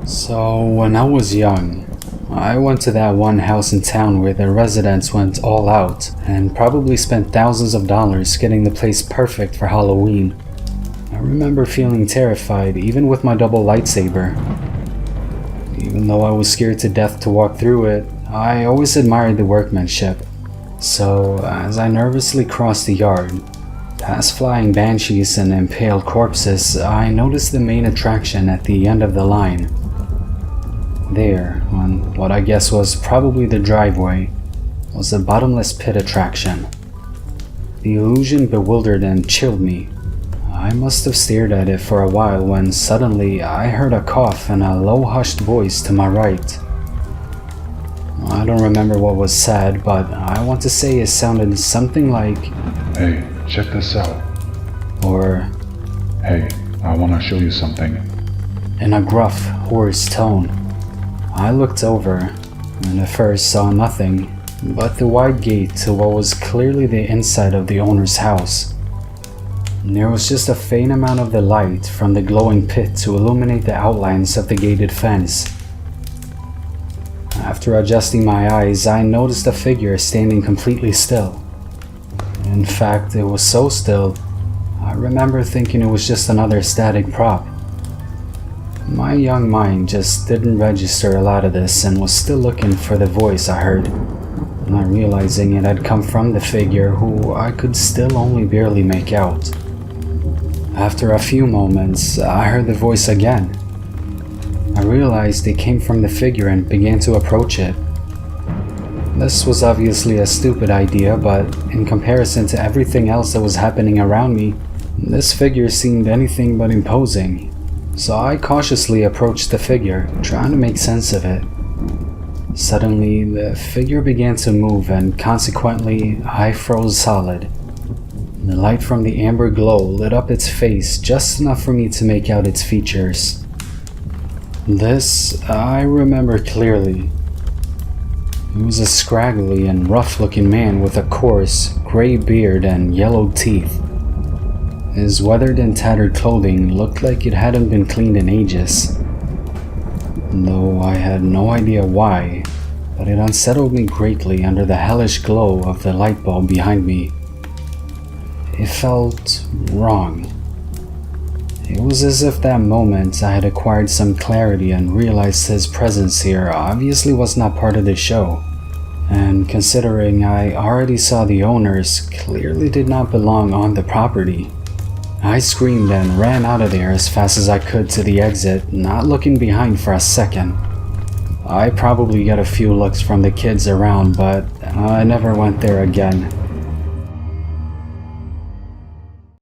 So, when I was young, I went to that one house in town where the residents went all out and probably spent thousands of dollars getting the place perfect for Halloween. I remember feeling terrified even with my double lightsaber. Even though I was scared to death to walk through it, I always admired the workmanship. So, as I nervously crossed the yard, past flying banshees and impaled corpses, I noticed the main attraction at the end of the line. There, on what I guess was probably the driveway, was a bottomless pit attraction. The illusion bewildered and chilled me. I must have stared at it for a while when suddenly I heard a cough and a low hushed voice to my right. I don't remember what was said, but I want to say it sounded something like, "Hey, check this out." Or, "Hey, I want to show you something." in a gruff, hoarse tone. I looked over, and at first saw nothing but the wide gate to what was clearly the inside of the owner's house. There was just a faint amount of the light from the glowing pit to illuminate the outlines of the gated fence. After adjusting my eyes, I noticed a figure standing completely still. In fact, it was so still, I remember thinking it was just another static prop. My young mind just didn't register a lot of this and was still looking for the voice I heard, not realizing it had come from the figure who I could still only barely make out. After a few moments, I heard the voice again. I realized it came from the figure and began to approach it. This was obviously a stupid idea, but in comparison to everything else that was happening around me, this figure seemed anything but imposing. So I cautiously approached the figure, trying to make sense of it. Suddenly, the figure began to move and consequently, I froze solid. The light from the amber glow lit up its face just enough for me to make out its features. This, I remember clearly. He was a scraggly and rough-looking man with a coarse, gray beard and yellowed teeth. His weathered and tattered clothing looked like it hadn't been cleaned in ages. Though I had no idea why, but it unsettled me greatly under the hellish glow of the light bulb behind me. It felt wrong. It was as if that moment I had acquired some clarity and realized his presence here obviously was not part of the show. And considering I already saw the owners clearly did not belong on the property, I screamed and ran out of there as fast as I could to the exit, not looking behind for a second. I probably got a few looks from the kids around, but I never went there again.